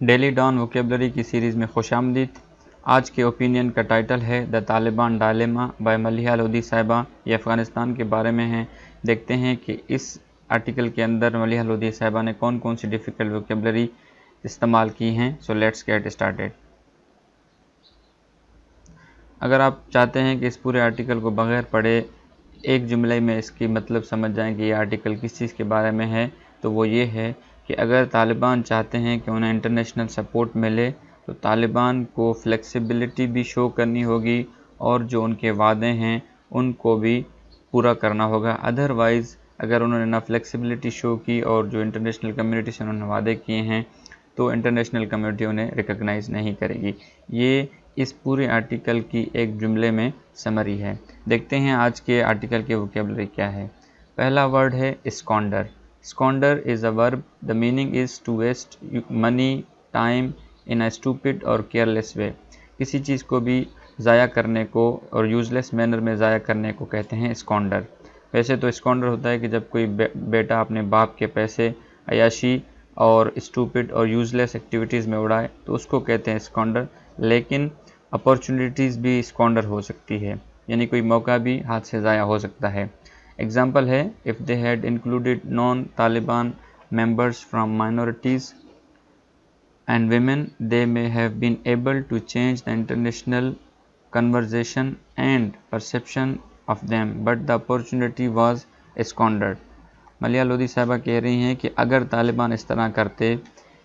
Daily Dawn vocabulary کی series میں خوش آمدید۔ آج کے اوپینین کا ٹائٹل ہے دا طالبان ڈائلیما بائی ملیحہ لودھی صاحبہ۔ یہ افغانستان کے بارے میں ہیں۔ دیکھتے ہیں کہ اس آرٹیکل کے اندر ملیحہ لودھی صاحبہ نے کون کون سی ڈیفیکلٹ ووکیبلری استعمال کی ہیں۔ So let's get started. اگر آپ چاہتے ہیں کہ اس پورے آرٹیکل کو بغیر پڑھے ایک جملے میں اس کی مطلب سمجھ جائیں کہ یہ آرٹیکل کس چیز کے بارے میں ہے، تو وہ یہ ہے کہ اگر طالبان چاہتے ہیں کہ انہیں انٹرنیشنل سپورٹ ملے تو طالبان کو فلیکسیبلٹی بھی شو کرنی ہوگی اور جو ان کے وعدے ہیں ان کو بھی پورا کرنا ہوگا۔ ادروائز اگر انہوں نے نہ فلیکسیبلٹی شو کی اور جو انٹرنیشنل کمیونٹی سے انہوں نے وعدے کیے ہیں تو انٹرنیشنل کمیونٹی انہیں ریکگنائز نہیں کرے گی۔ یہ اس پورے آرٹیکل کی ایک جملے میں سمری ہے۔ دیکھتے ہیں آج کے آرٹیکل کی ووکیبلری کیا ہے۔ پہلا ورڈ ہے اسکونڈر۔ اسکونڈر از اے ورب. The meaning is to waste money, time in a stupid or careless way. کسی چیز کو بھی ضائع کرنے کو اور یوزلیس مینر میں ضائع کرنے کو کہتے ہیں اسکونڈر۔ ویسے تو اسکونڈر ہوتا ہے کہ جب کوئی بیٹا اپنے باپ کے پیسے عیاشی اور اسٹوپڈ اور یوزلیس ایکٹیویٹیز میں اڑائے تو اس کو کہتے ہیں اسکونڈر، لیکن اپورچونیٹیز بھی اسکونڈر ہو سکتی ہے، یعنی کوئی موقع بھی ہاتھ سے ضائع ہو سکتا ہے۔ ایگزامپل ہے if they had included non-Taliban members from minorities and women, they may have been able to change the international conversation and perception of them, but the opportunity was squandered. Maleeha Lodhi صاحبہ کہہ رہی ہیں کہ اگر طالبان اس طرح کرتے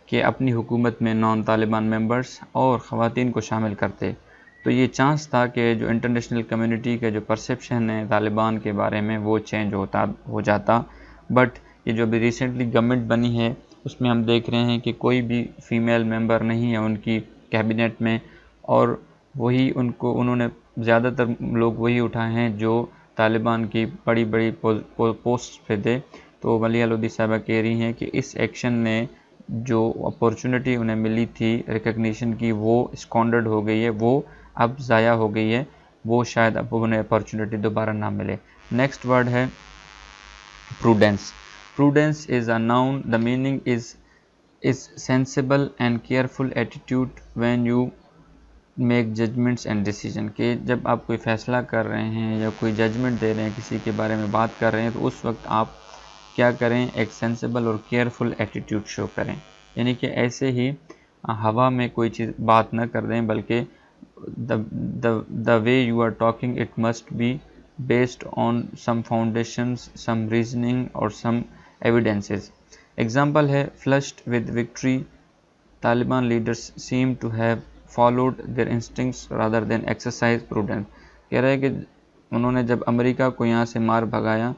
کہ اپنی حکومت میں نان طالبان ممبرز اور خواتین کو شامل کرتے تو یہ چانس تھا کہ جو انٹرنیشنل کمیونٹی کا جو پرسیپشن ہے طالبان کے بارے میں وہ چینج ہو جاتا، بٹ یہ جو ابھی ریسنٹلی گورنمنٹ بنی ہے اس میں ہم دیکھ رہے ہیں کہ کوئی بھی فیمیل ممبر نہیں ہے ان کی کیبنٹ میں، اور وہی انہوں نے زیادہ تر لوگ وہی اٹھائے ہیں جو طالبان کی بڑی بڑی پوسٹ پہ تھے۔ تو ملیحہ لودھی صاحبہ کہہ رہی ہیں کہ اس ایکشن نے جو اپورچونٹی انہیں ملی تھی ریکگنیشن کی وہ اسکونڈرڈ ہو گئی ہے، وہ اب ضائع ہو گئی ہے، وہ شاید اب انہیں اپورچونٹی دوبارہ نہ ملے۔ نیکسٹ ورڈ ہے prudence. Prudence is a noun. The meaning is sensible and careful attitude when you make judgments and decision. کہ جب آپ کوئی فیصلہ کر رہے ہیں یا کوئی ججمنٹ دے رہے ہیں، کسی کے بارے میں بات کر رہے ہیں تو اس وقت آپ کیا کریں، ایک سینسیبل اور کیئرفل ایٹیٹیوڈ شو کریں، یعنی کہ ایسے ہی ہوا میں کوئی چیز بات نہ کر دیں بلکہ the way you are talking it must be based on some foundations, some reasoning or some evidences. Example ہے flushed with victory, Taliban leaders seem to have followed their instincts rather than exercise prudence. کہہ رہے ہیں کہ انہوں نے جب امریکہ کو یہاں سے مار بھگایا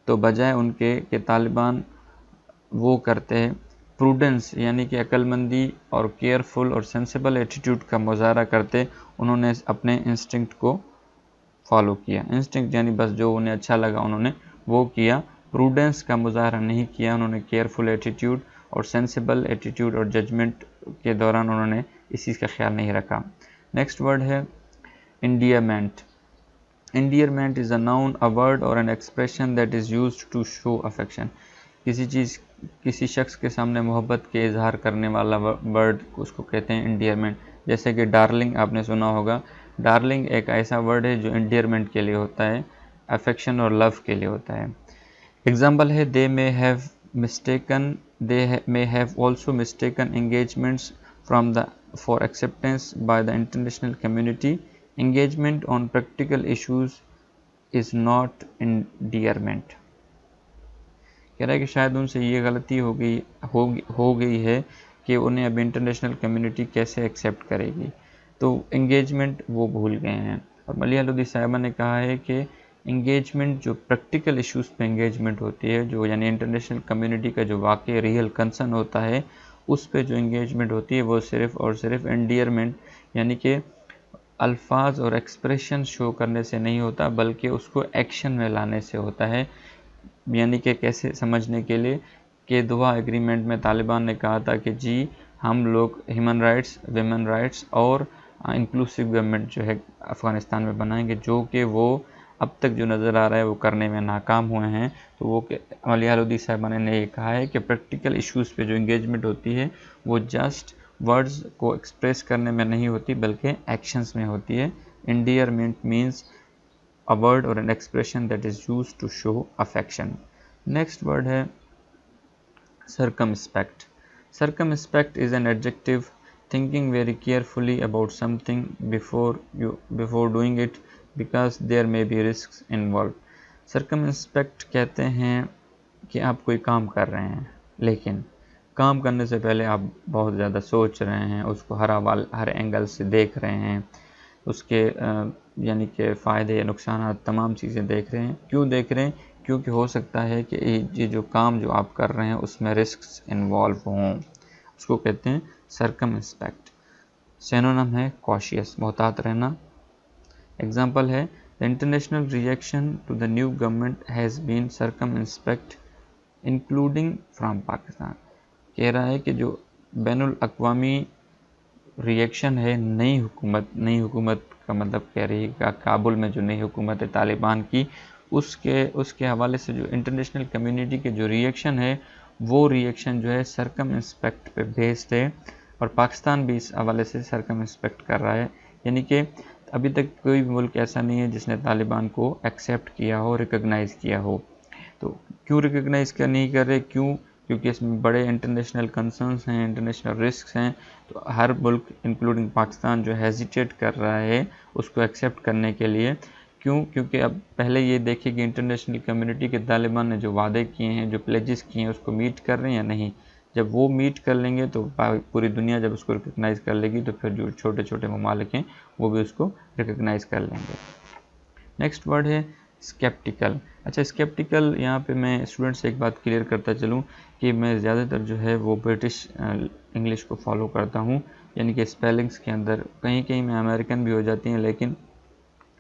تو بجائے ان کے کہ طالبان وہ کرتے پروڈنس یعنی کہ عقل مندی اور کیئرفل اور سینسیبل ایٹیٹیوڈ کا مظاہرہ کرتے، انہوں نے اپنے انسٹنکٹ کو فالو کیا۔ انسٹنکٹ یعنی بس جو انہیں اچھا لگا انہوں نے وہ کیا، پروڈنس کا مظاہرہ نہیں کیا، انہوں نے کیئرفل ایٹیٹیوڈ اور سینسیبل ایٹیٹیوڈ اور ججمنٹ کے دوران انہوں نے اس چیز کا خیال نہیں رکھا۔ نیکسٹ ورڈ ہے endearment. Endearment is a noun, a word or an expression that is used to show affection. کسی شخص کے سامنے محبت کے اظہار کرنے والا ورڈ اس کو کہتے ہیں انڈیئرمنٹ۔ جیسے کہ ڈارلنگ آپ نے سنا ہوگا، ڈارلنگ ایک ایسا ورڈ ہے جو انڈیئرمنٹ کے لیے ہوتا ہے، افیکشن اور لو کے لیے ہوتا ہے۔ ایگزامپل ہے they may have also mistaken engagements for acceptance by the international community. Engagement on practical issues is not endearment. کہہ رہا ہے کہ شاید ان سے یہ غلطی ہو گئی ہے کہ انہیں اب انٹرنیشنل کمیونٹی کیسے ایکسیپٹ کرے گی، تو انگیجمنٹ وہ بھول گئے ہیں۔ اور ملیحہ لودھی صاحبہ نے کہا ہے کہ انگیجمنٹ جو پریکٹیکل ایشوز پہ انگیجمنٹ ہوتی ہے، جو یعنی انٹرنیشنل کمیونٹی کا جو واقعی ریئل کنسرن ہوتا ہے اس پہ جو انگیجمنٹ ہوتی ہے وہ صرف اور صرف انڈیئرمنٹ یعنی کہ الفاظ اور ایکسپریشن شو کرنے سے نہیں ہوتا بلکہ اس کو ایکشن میں لانے سے ہوتا ہے۔ یعنی کہ کیسے سمجھنے کے لیے کہ دوحہ ایگریمنٹ میں طالبان نے کہا تھا کہ جی ہم لوگ ہیومن رائٹس، ویمن رائٹس اور انکلوسیو گورنمنٹ جو ہے افغانستان میں بنائیں گے، جو کہ وہ اب تک جو نظر آ رہا ہے وہ کرنے میں ناکام ہوئے ہیں۔ تو وہ ملیحہ لودھی صاحبہ نے یہ کہا ہے کہ پریکٹیکل ایشوز پہ جو انگیجمنٹ ہوتی ہے وہ جسٹ ورڈز کو ایکسپریس کرنے میں نہیں ہوتی بلکہ ایکشنز میں ہوتی ہے. endearment means a word or an expression that is used to show affection. next word ہے circumspect. circumspect is an adjective thinking very carefully about something before doing it because there may be risks involved. circumspect کہتے ہیں کہ آپ کوئی کام کر رہے ہیں لیکن کام کرنے سے پہلے آپ بہت زیادہ سوچ رہے ہیں, اس کو ہر اینگل سے دیکھ رہے ہیں, اس کے یعنی کہ فائدے یا نقصانات تمام چیزیں دیکھ رہے ہیں. کیوں دیکھ رہے ہیں؟ کیونکہ ہو سکتا ہے کہ یہ جو کام جو آپ کر رہے ہیں اس میں رسکس انوالو ہوں, اس کو کہتے ہیں سرکمسپیکٹ. سینونم ہے cautious, محتاط رہنا. ایگزامپل ہے the international reaction to the new government has been circumspect including from Pakistan. کہہ رہا ہے کہ جو بین الاقوامی ریئیکشن ہے نئی حکومت کا مطلب کہہ رہی ہے کابل میں جو نئی حکومت ہے طالبان کی, اس کے حوالے سے جو انٹرنیشنل کمیونٹی کے جو ریئیکشن ہے وہ ریئیکشن جو ہے سرکم انسپیکٹ پہ بیسڈ ہے, اور پاکستان بھی اس حوالے سے سرکم انسپیکٹ کر رہا ہے. یعنی کہ ابھی تک کوئی ملک ایسا نہیں ہے جس نے طالبان کو ایکسیپٹ کیا ہو, ریکگنائز کیا ہو. تو کیوں ریکگنائز نہیں کر رہے؟ کیونکہ اس میں بڑے انٹرنیشنل کنسرنز ہیں, انٹرنیشنل رسکس ہیں. تو ہر ملک انکلوڈنگ پاکستان جو ہیزیٹیٹ کر رہا ہے اس کو ایکسیپٹ کرنے کے لیے. کیونکہ اب پہلے یہ دیکھیں کہ انٹرنیشنل کمیونٹی کے طالبان نے جو وعدے کیے ہیں, جو پلیجز کیے ہیں, اس کو میٹ کر رہے ہیں یا نہیں. جب وہ میٹ کر لیں گے تو پوری دنیا جب اس کو ریکگنائز کر لے گی تو پھر جو چھوٹے چھوٹے ممالک ہیں وہ بھی اس کو ریکگنائز کر لیں گے. نیکسٹ ورڈ ہے اسکیپٹیکل. اچھا, اسکیپٹیکل یہاں پہ میں اسٹوڈنٹ سے ایک بات کلیئر کرتا چلوں کہ میں زیادہ تر جو ہے وہ برٹش انگلش کو فالو کرتا ہوں, یعنی کہ اسپیلنگس کے اندر کہیں میں امریکن بھی ہو جاتی ہیں لیکن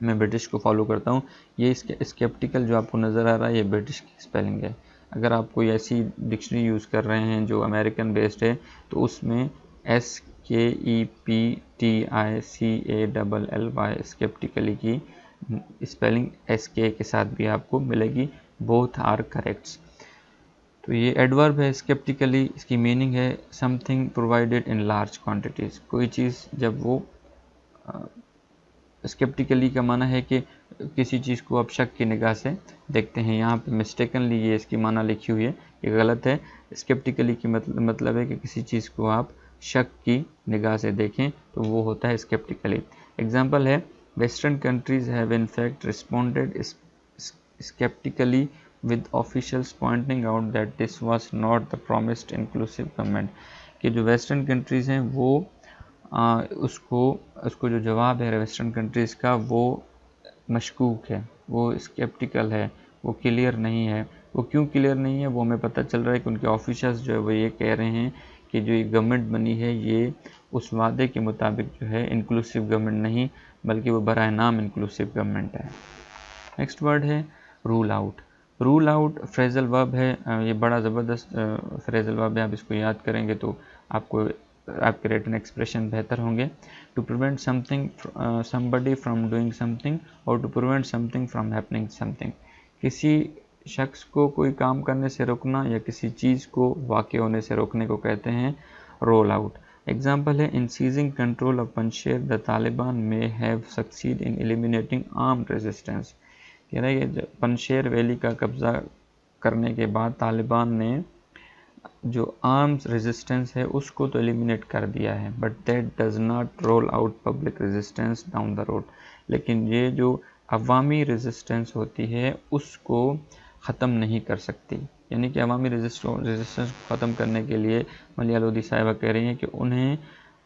میں برٹش کو فالو کرتا ہوں. یہ اسکیپٹیکل جو آپ کو نظر آ رہا ہے یہ برٹش کی اسپیلنگ ہے. اگر آپ کوئی ایسی ڈکشنری یوز کر رہے ہیں جو امریکن بیسڈ ہے تو اس میں SKEPTICALLY اسکیپٹیکلی کی اسپیلنگ SK کے ساتھ بھی آپ کو ملے گی. Both are corrects. تو یہ ایڈورب ہے اسکیپٹیکلی, اس کی میننگ ہے something provided in large quantities. کوئی چیز جب وہ اسکیپٹیکلی کا معنی ہے کہ کسی چیز کو آپ شک کی نگاہ سے دیکھتے ہیں. یہاں پہ مسٹیکنلی یہ اس کی معنی لکھی ہوئی ہے, یہ غلط ہے. اسکیپٹیکلی کی مطلب ہے کہ کسی چیز کو آپ شک کی نگاہ سے دیکھیں تو وہ ہوتا ہے اسکیپٹیکلی. ایگزامپل ہے western countries have in fact responded sceptically with officials pointing out that this was not the promised inclusive government. کہ جو ویسٹرن کنٹریز ہیں وہ اس کو جو جواب ہے ویسٹرن کنٹریز کا وہ مشکوک ہے, وہ اسکیپٹیکل ہے, وہ کلیئر نہیں ہے. وہ کیوں کلیئر نہیں ہے وہ ہمیں پتہ چل رہا ہے کہ ان کے آفیشلز جو ہے وہ یہ کہہ رہے ہیں کہ جو یہ گورنمنٹ بنی ہے یہ اس وعدے کے مطابق جو ہے انکلوسیو گورنمنٹ نہیں بلکہ وہ برائے نام انکلوسیو گورنمنٹ ہے. نیکسٹ ورڈ ہے رول آؤٹ. رول آؤٹ فریزل ورب ہے, یہ بڑا زبردست فریزل ورب ہے. آپ اس کو یاد کریں گے تو آپ کے ریٹن ایکسپریشن بہتر ہوں گے. To prevent somebody from doing something or to prevent something from happening something. کسی شخص کو کوئی کام کرنے سے روکنا یا کسی چیز کو واقع ہونے سے روکنے کو کہتے ہیں رول آؤٹ. ایگزامپل ہے in seizing control of Panjshir the Taliban may have succeeded in eliminating armed resistance. کہہ رہا ہے کہ پنشیر ویلی کا قبضہ کرنے کے بعد طالبان نے جو آرمز ریزسٹنس ہے اس کو تو ایلیمینیٹ کر دیا ہے, but that does not rule out public resistance down the road. لیکن یہ جو عوامی ریزسٹنس ہوتی ہے اس کو ختم نہیں کر سکتی. یعنی کہ عوامی ریزسٹنس کو ختم کرنے کے لیے ملیہ لودھی صاحبہ کہہ رہی ہیں کہ انہیں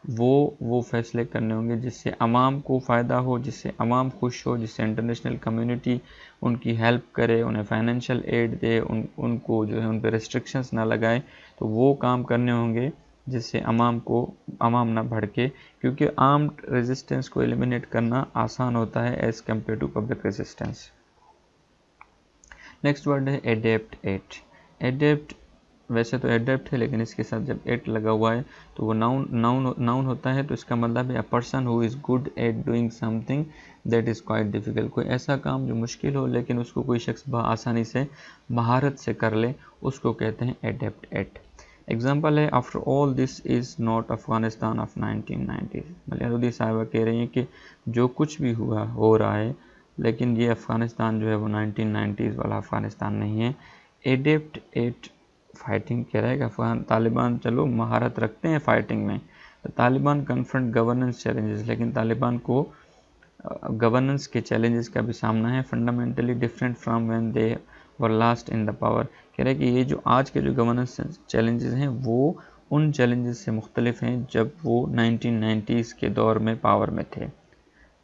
وہ فیصلے کرنے ہوں گے جس سے عوام کو فائدہ ہو, جس سے عوام خوش ہو, جس سے انٹرنیشنل کمیونٹی ان کی ہیلپ کرے, انہیں فائنینشیل ایڈ دے, ان کو جو ہے ان پہ ریسٹرکشنز نہ لگائے. تو وہ کام کرنے ہوں گے جس سے عوام نہ بھڑکے, کیونکہ آرمڈ ریزسٹنس کو ایلیمینیٹ کرنا آسان ہوتا ہے as compare to public resistance. Next word ہے ایڈیپٹ. ایڈیپٹ ویسے تو ایڈیپٹ ہے لیکن اس کے ساتھ جب ایٹ لگا ہوا ہے تو وہ ناؤن ہوتا ہے. تو اس کا مطلب ہے a person who is good at doing something that is quite difficult. کوئی ایسا کام جو مشکل ہو لیکن اس کو کوئی شخص آسانی سے مہارت سے کر لے اس کو کہتے ہیں ایڈیپٹ ایٹ. ایگزامپل ہے after all this is not Afghanistan of 1990. Maleeha Lodhi صاحبہ کہہ رہی ہیں کہ جو کچھ بھی ہو رہا ہے لیکن یہ افغانستان جو ہے وہ 1990s والا افغانستان نہیں ہے. ایڈیپٹ ایٹ فائٹنگ کہہ رہا ہے کہ طالبان چلو مہارت رکھتے ہیں فائٹنگ میں. طالبان کنفرنٹ گورننس چیلنجز، لیکن طالبان کو گورننس کے چیلنجز کا بھی سامنا ہے. Fundamentally different from when they were last in the power. کہہ رہے کہ یہ جو آج کے جو گورننس چیلنجز ہیں وہ ان چیلنجز سے مختلف ہیں جب وہ 1990s کے دور میں پاور میں تھے.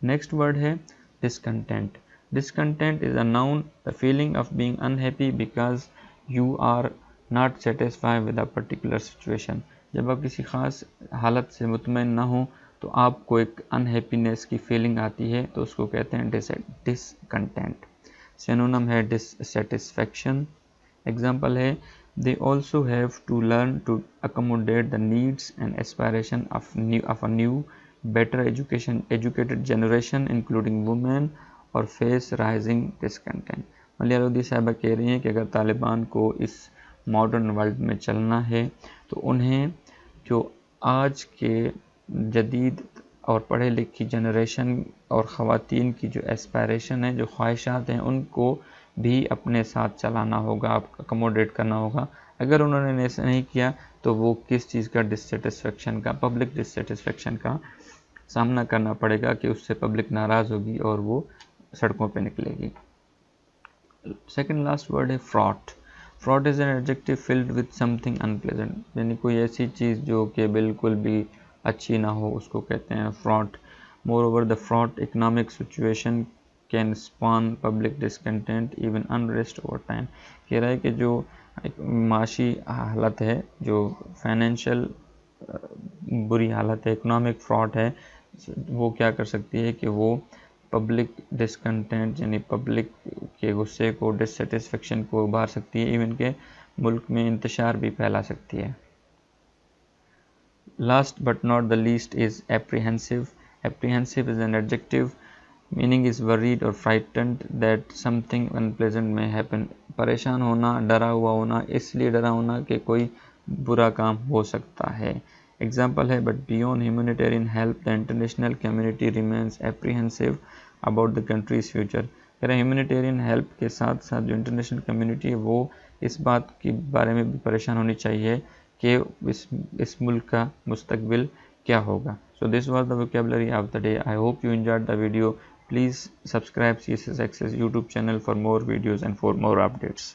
نیکسٹ ورڈ ہے discontent. Discontent is a noun the feeling of being unhappy because you are not satisfied with a particular situation. جب آپ کسی خاص حالت سے مطمئن نہ ہوں تو آپ کو ایک انہیپینس کی فیلنگ آتی ہے تو اس کو کہتے ہیں ڈسکنٹینٹ. سینونم ہے ڈسسیٹسفیکشن. ایگزامپل ہے they also have to learn to accommodate the needs and aspiration of a new better educated generation including women اور face rising discontent. Maleeha Lodhi صاحبہ کہہ رہی ہیں کہ اگر طالبان کو اس ماڈرن ورلڈ میں چلنا ہے تو انہیں جو آج کے جدید اور پڑھے لکھی جنریشن اور خواتین کی جو ایسپائریشن ہے، جو خواہشات ہیں، ان کو بھی اپنے ساتھ چلانا ہوگا، اکموڈیٹ کرنا ہوگا. اگر انہوں نے ایسا نہیں کیا تو وہ کس چیز کا ڈسسیٹسفیکشن کا، پبلک ڈسسیٹسفیکشن کا سامنا کرنا پڑے گا کہ اس سے پبلک ناراض ہوگی اور وہ سڑکوں پہ نکلے گی. سیکنڈ لاسٹ ورڈ ہے fraught. Fraught is an adjective filled with something unpleasant. یعنی کوئی ایسی چیز جو کہ بالکل بھی اچھی نہ ہو اس کو کہتے ہیں fraught. Moreover the fraught economic situation can spawn public discontent even unrest over time. کہہ رہا ہے کہ جو معاشی حالت ہے، جو فائنینشیل بری حالت ہے، اکنامک فراٹ ہے، وہ کیا کر سکتی ہے کہ وہ پبلک ڈسکنٹینٹ یعنی پبلک کے غصے کو، ڈسسیٹسفیکشن کو ابھار سکتی ہے، ایون کہ ملک میں انتشار بھی پھیلا سکتی ہے. Last but not the least is apprehensive. Apprehensive is an adjective meaning is worried or frightened that something unpleasant may happen. پریشان ہونا، ڈرا ہوا ہونا، اس لیے ڈرا ہونا کہ کوئی برا کام ہو سکتا ہے. ایگزامپل ہے but beyond humanitarian help the international community remains apprehensive about the countries future. کہہ رہے ہیں ہیومینیٹیرین ہیلپ کے ساتھ ساتھ جو انٹرنیشنل کمیونٹی ہے وہ اس بات کے بارے میں بھی پریشان ہونی چاہیے کہ اس ملک کا مستقبل کیا ہوگا. So this was the vocabulary of the day. I hope you enjoyed the video. Please subscribe CSS Access YouTube channel for more videos and for more updates.